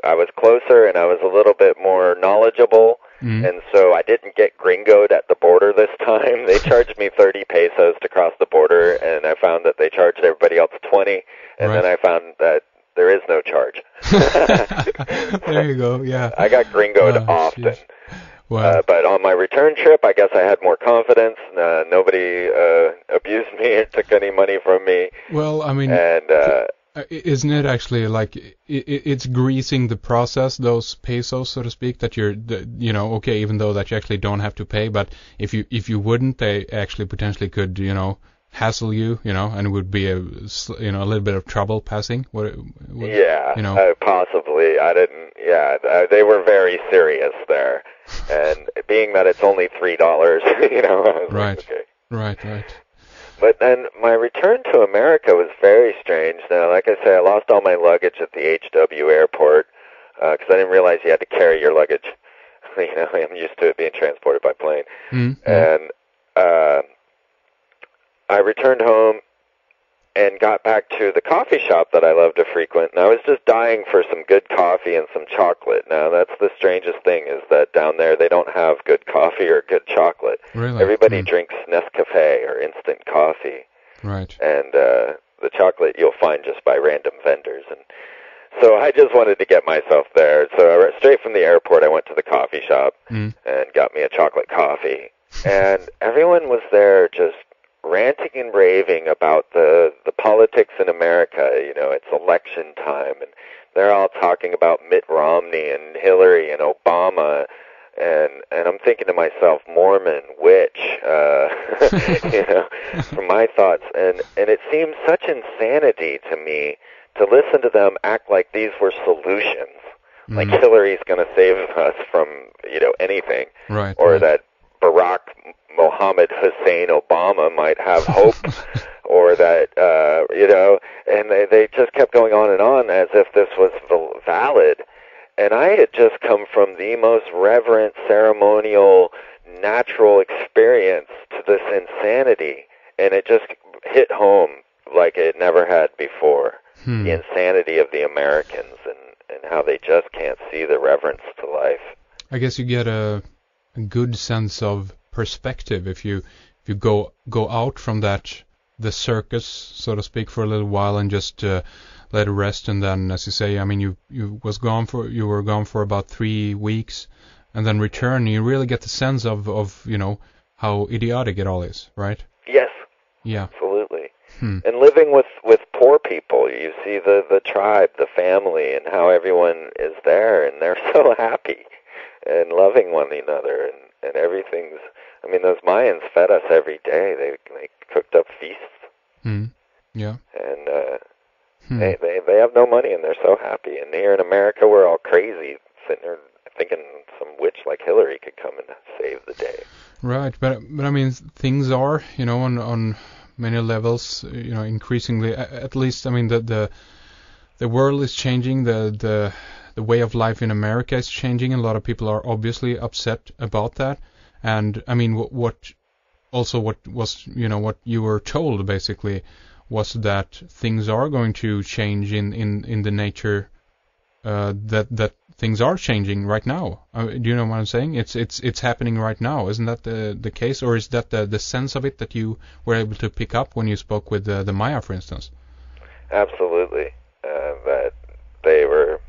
I was closer and I was a little bit more knowledgeable, and so I didn't get gringoed at the border this time. They charged me 30 pesos to cross the border, and I found that they charged everybody else 20, and then I found that there is no charge. There you go, yeah. I got gringoed often. Geez. Wow. But on my return trip, I guess I had more confidence. Nobody abused me or took any money from me. Well, I mean, and isn't it actually like it's greasing the process, those pesos, so to speak, that okay, even though that you actually don't have to pay, but if you wouldn't, they actually potentially could, hassle you, and it would be a little bit of trouble passing. Possibly. I didn't. Yeah, they were very serious there, and being that it's only $3, I was right, like, okay. Right. But then my return to America was very strange. Now, like I say, I lost all my luggage at the HW airport because I didn't realize you had to carry your luggage. I'm used to it being transported by plane. And I returned home and got back to the coffee shop that I love to frequent, and I was just dying for some good coffee and some chocolate. Now, that's the strangest thing, is that down there they don't have good coffee or good chocolate. Really? Everybody drinks Nescafe or instant coffee. Right. And the chocolate you'll find just by random vendors. And so I just wanted to get myself there. So straight from the airport, I went to the coffee shop and got me a chocolate coffee. And everyone was there just ranting and raving about the politics in America. It's election time, and they're all talking about Mitt Romney and Hillary and Obama, and I'm thinking to myself, Mormon, witch, from my thoughts, and it seems such insanity to me to listen to them act like these were solutions, like Hillary's going to save us from anything, right, or that Barack Mohammed Hussein Obama might have hope, or that, and they just kept going on as if this was valid. And I had just come from the most reverent, ceremonial, natural experience to this insanity, and it just hit home like it never had before. The insanity of the Americans and how they just can't see the reverence to life. I guess you get a good sense of perspective if you go out from the circus, so to speak, for a little while and just let it rest, and then, as you say, I mean, you were gone for about 3 weeks, and then return. And you really get the sense of how idiotic it all is, right? Yes. Yeah. Absolutely. And living with poor people, you see the tribe, the family, and how everyone is there, and they're so happy and loving one another, and everything's. I mean, those Mayans fed us every day. They cooked up feasts. Yeah. And they have no money, and they're so happy. And here in America, we're all crazy, sitting there thinking some witch like Hillary could come and save the day. Right, but I mean, things are, on many levels, increasingly. At least, I mean, the world is changing. The way of life in America is changing, and a lot of people are obviously upset about that. And I mean, what was, what you were told basically was that things are going to change in the nature that things are changing right now. Do you know what I'm saying? It's happening right now. Isn't that the case, or is that the sense of it that you were able to pick up when you spoke with the Maya, for instance? Absolutely. That they were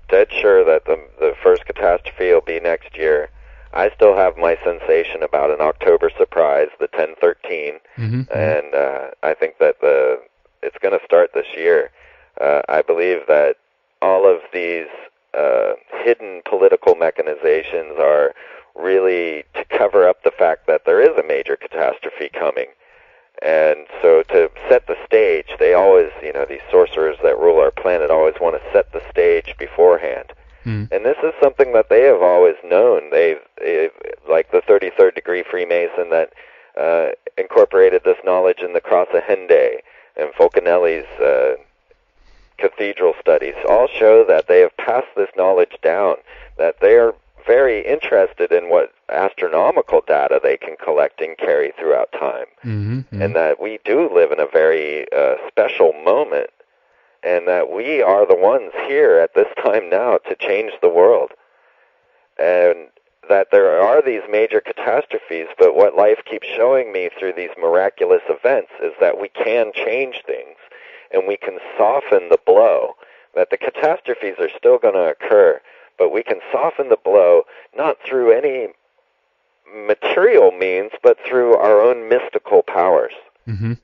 dead sure that the first catastrophe will be next year. I still have my sensation about an October surprise, the 1013, and I think that it's going to start this year. I believe that all of these hidden political mechanizations are really to cover up the fact that there is a major catastrophe coming. And so to set the stage, they always, these sorcerers that rule our planet always want to set the stage beforehand. And this is something that they have always known. They've like the 33rd degree Freemason that incorporated this knowledge in the Cross of Henday, and Fulcanelli's cathedral studies all show that they have passed this knowledge down, that they are very interested in what astronomical data they can collect and carry throughout time, and that we do live in a very special moment, and that we are the ones here at this time now to change the world. And that there are these major catastrophes, but what life keeps showing me through these miraculous events is that we can change things, and we can soften the blow, that the catastrophes are still going to occur, but we can soften the blow not through any material means, but through our own mystical powers. Mm-hmm.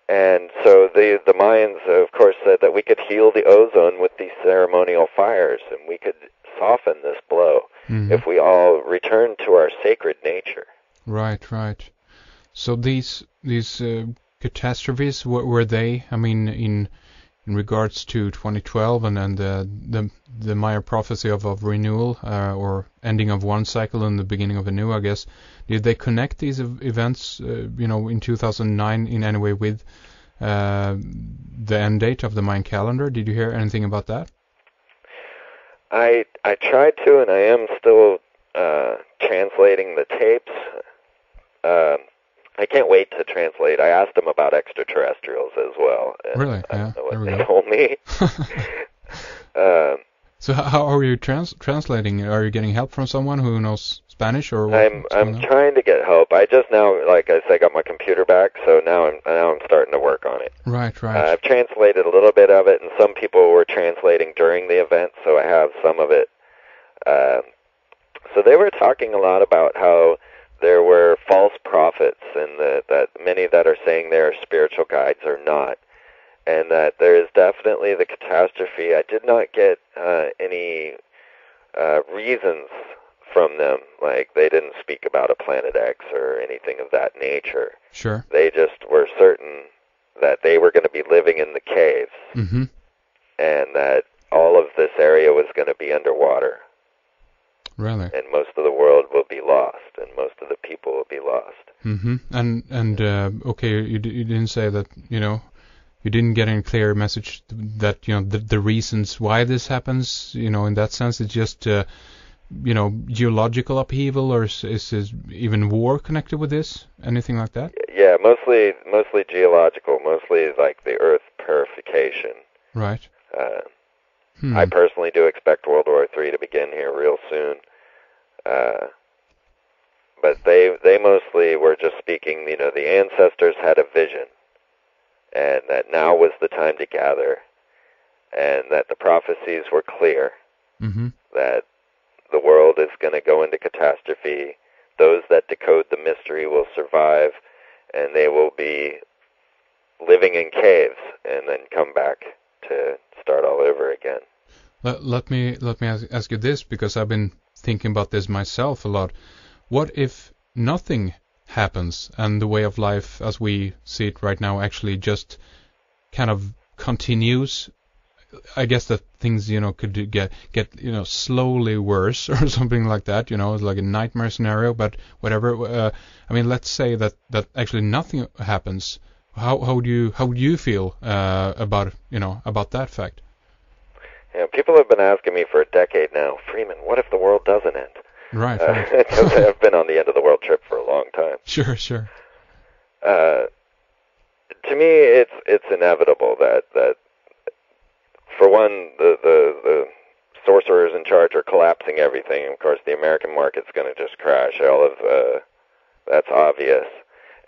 And so the Mayans, of course, said that we could heal the ozone with these ceremonial fires, and we could soften this blow if we all return to our sacred nature. Right. So these catastrophes, were they? I mean, in regards to 2012 and the Maya prophecy of renewal or ending of one cycle and the beginning of a new, I guess, did they connect these events, in 2009 in any way with the end date of the Mayan calendar? Did you hear anything about that? I tried to, and I am still translating the tapes. I can't wait to translate. I asked them about extraterrestrials as well. Really? I don't know what they told me. So how are you translating? Are you getting help from someone who knows Spanish, or I'm trying to get help. I just now, like I said, got my computer back, so now I'm starting to work on it. Right. I've translated a little bit of it, and some people were translating during the event, so I have some of it. So they were talking a lot about how there were false prophets, and that many that are saying they're spiritual guides are not, and that there is definitely the catastrophe. I did not get any reasons from them, like they didn't speak about a Planet X or anything of that nature. Sure. They just were certain that they were going to be living in the caves, and that all of this area was going to be underwater. Really? And most of the world will be lost, and most of the people will be lost. And okay, you didn't say that, you didn't get any clear message that, the reasons why this happens, in that sense. It's just, geological upheaval, or is even war connected with this? Anything like that? Yeah, mostly geological, mostly like the Earth purification. Right. I personally do expect World War III to begin here real soon. But they mostly were just speaking, the ancestors had a vision, and that now was the time to gather, and that the prophecies were clear, that the world is going to go into catastrophe. Those that decode the mystery will survive, and they will be living in caves and then come back to start all over again. Let me ask you this, because I've been thinking about this myself a lot. What if nothing happens and the way of life as we see it right now actually just kind of continues? I guess that things, could get slowly worse or something like that, it's like a nightmare scenario, but whatever. Let's say that actually nothing happens. How do you feel about that fact? Yeah, people have been asking me for a decade now, Freeman, what if the world doesn't end? Right. Because I've been on the end of the world trip for a long time. Sure. To me, it's inevitable that for one, the sorcerers in charge are collapsing everything. Of course, the American market's going to just crash. That's obvious.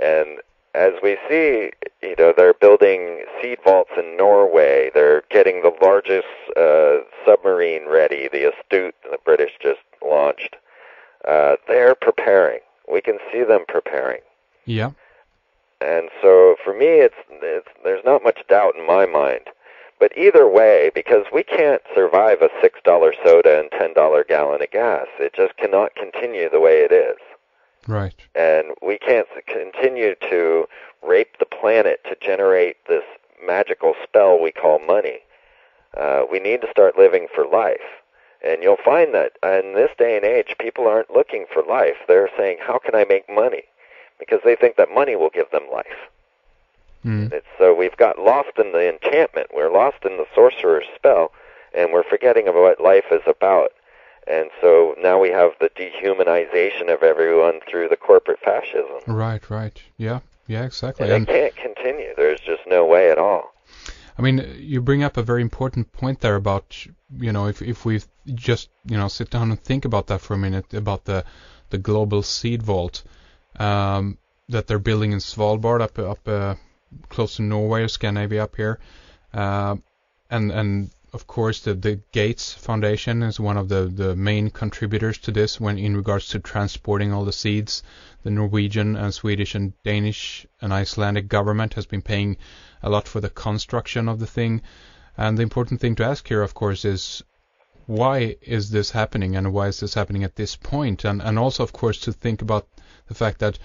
And as we see, they're building seed vaults in Norway. They're getting the largest submarine ready, the Astute, the British just launched. They're preparing. We can see them preparing. Yeah. And so for me, there's not much doubt in my mind. But either way, because we can't survive a $6 soda and $10 gallon of gas, it just cannot continue the way it is. Right. And we can't continue to rape the planet to generate this magical spell we call money. We need to start living for life. And you'll find that in this day and age, people aren't looking for life. They're saying, how can I make money? Because they think that money will give them life. So we've got lost in the enchantment. We're lost in the sorcerer's spell, and we're forgetting about what life is about. And so now we have the dehumanization of everyone through the corporate fascism. Right. Yeah, exactly. And it can't continue. There's just no way at all. I mean, you bring up a very important point there about, if we just, sit down and think about that for a minute, about the global seed vault that they're building in Svalbard up close to Norway or Scandinavia up here. And of course, the Gates Foundation is one of the main contributors to this when in regards to transporting all the seeds. The Norwegian and Swedish and Danish and Icelandic government has been paying a lot for the construction of the thing. And the important thing to ask here, of course, is why is this happening, and why is this happening at this point? And also, of course, to think about the fact that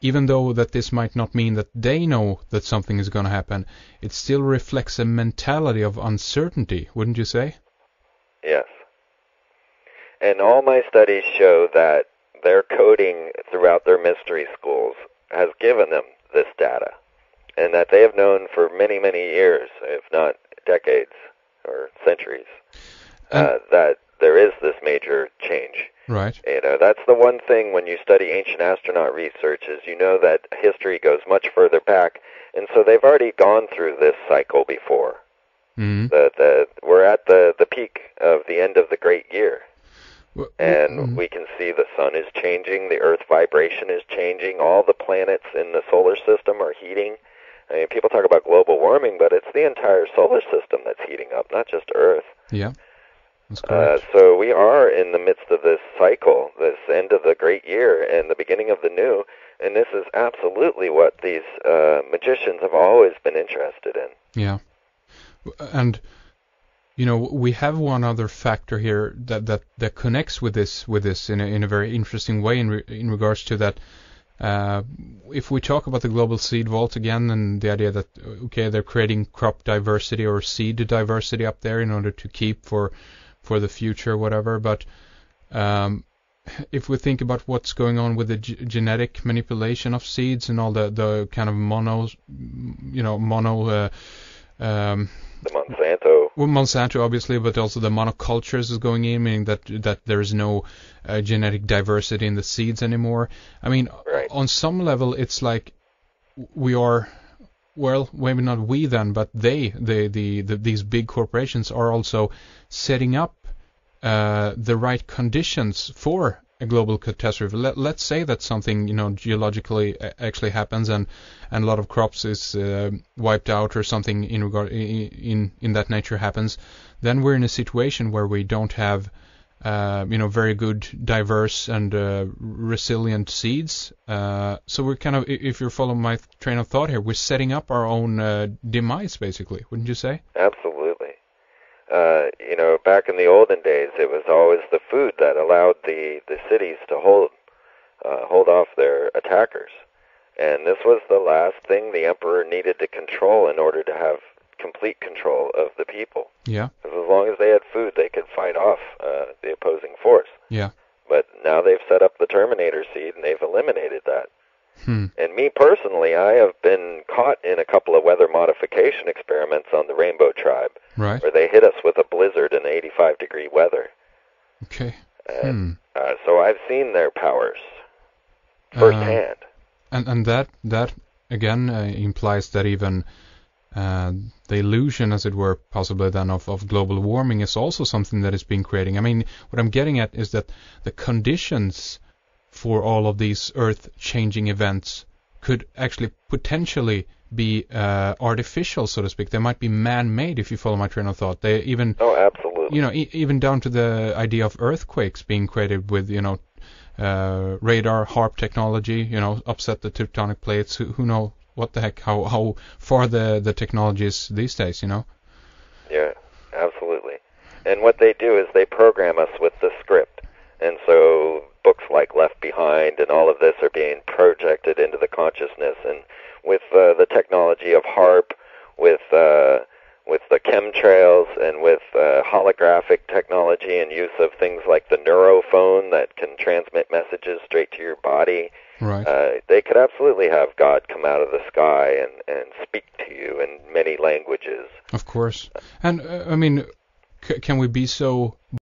even though that this might not mean that they know that something is going to happen, it still reflects a mentality of uncertainty, wouldn't you say? Yes. And all my studies show that their coding throughout their mystery schools has given them this data, and that they have known for many, many years, if not decades or centuries, that there is this major change. Right. That's the one thing when you study ancient astronaut research is that history goes much further back, and so they've already gone through this cycle before. Mm-hmm. We're at the peak of the end of the great year, and we can see the sun is changing, the Earth vibration is changing, all the planets in the solar system are heating. I mean, people talk about global warming, but it's the entire solar system that's heating up, not just Earth. Yeah. That's correct. So we are in the midst of this cycle, this end of the great year and the beginning of the new, and this is absolutely what these magicians have always been interested in. Yeah. And, we have one other factor here that connects with this in a very interesting way in regards to that. If we talk about the global seed vault again, and the idea that, okay, they're creating crop diversity or seed diversity up there in order to keep for the future, whatever. But if we think about what's going on with the genetic manipulation of seeds and all the kind of the Monsanto. Well, Monsanto, obviously, but also the monocultures is going in, meaning that there is no genetic diversity in the seeds anymore. I mean, right. On some level, it's like we are, well, maybe not we then, but these big corporations are also setting up the right conditions for a global catastrophe. Let's say that something, geologically actually happens and a lot of crops is wiped out or something in that nature happens. Then we're in a situation where we don't have, very good, diverse and resilient seeds. So we're kind of, if you follow my train of thought here, we're setting up our own demise, basically, wouldn't you say? Absolutely. Back in the olden days, it was always the food that allowed the cities to hold off their attackers. And this was the last thing the emperor needed to control in order to have complete control of the people. Yeah. Because as long as they had food, they could fight off the opposing force. Yeah. But now they've set up the Terminator seed, and they've eliminated that. And me personally, I have been caught in a couple of weather modification experiments on the Rainbow Tribe, right, where they hit us with a blizzard and 85-degree weather. Okay. So I've seen their powers firsthand. And that again implies that even the illusion, as it were, possibly then of global warming is also something that is being creating. I mean, what I'm getting at is that the conditions for all of these Earth-changing events could actually potentially be artificial, so to speak. They might be man-made, if you follow my train of thought. They even, absolutely. Even down to the idea of earthquakes being created with, radar, HARP technology, upset the tectonic plates. Who know what the heck, how far the technology is these days, Yeah, absolutely. And what they do is they program us with the script. And so books like Left Behind and all of this are being projected into the consciousness. And with the technology of HARP, with the chemtrails, and with holographic technology and use of things like the neurophone that can transmit messages straight to your body, right. They could absolutely have God come out of the sky and speak to you in many languages. Of course. And, can we be so